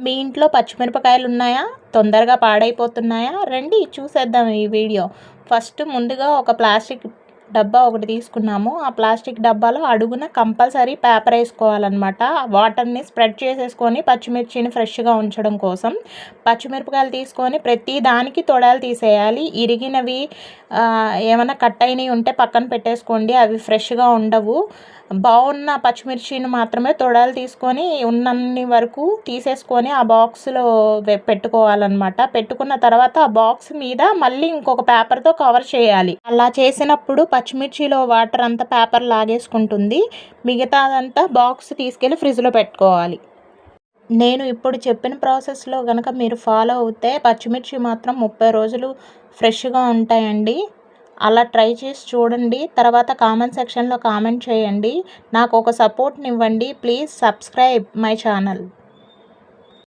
మీ ఇంట్లో పచ్చిమిరపకాయలు ఉన్నాయా? తొందరగా పాడైపోతున్నాయా? రండి చూసేద్దాం ఈ వీడియో. ఫస్ట్ ముందుగా ఒక ప్లాస్టిక్ డబ్బా ఒకటి తీసుకున్నాము. ఆ ప్లాస్టిక్ డబ్బాలో అడుగున కంపల్సరీ పేపర్ వేసుకోవాలన్నమాట. వాటర్ని స్ప్రెడ్ చేసేసుకొని పచ్చిమిర్చిని ఫ్రెష్గా ఉంచడం కోసం పచ్చిమిరపకాయలు తీసుకొని ప్రతి దానికి తొడాలు తీసేయాలి. ఇరిగినవి ఏమైనా కట్ అయినవి ఉంటే పక్కన పెట్టేసుకోండి, అవి ఫ్రెష్గా ఉండవు. బాగున్న పచ్చిమిర్చిని మాత్రమే తొడాలు తీసుకొని ఉన్నన్ని వరకు తీసేసుకొని ఆ బాక్స్లో పెట్టుకోవాలన్నమాట. పెట్టుకున్న తర్వాత ఆ బాక్స్ మీద మళ్ళీ ఇంకొక పేపర్తో కవర్ చేయాలి. అలా చేసినప్పుడు పచ్చిమిర్చిలో వాటర్ అంతా పేపర్ లాగేసుకుంటుంది. మిగతాదంతా బాక్స్ తీసుకెళ్ళి ఫ్రిడ్జ్లో పెట్టుకోవాలి. నేను ఇప్పుడు చెప్పిన ప్రాసెస్లో కనుక మీరు ఫాలో అవుతే పచ్చిమిర్చి మాత్రం 30 రోజులు ఫ్రెష్గా ఉంటాయండి. అలా ట్రై చేసి చూడండి. తర్వాత కామెంట్ సెక్షన్లో కామెంట్ చేయండి. నాకు ఒక సపోర్ట్నివ్వండి. Please subscribe my channel.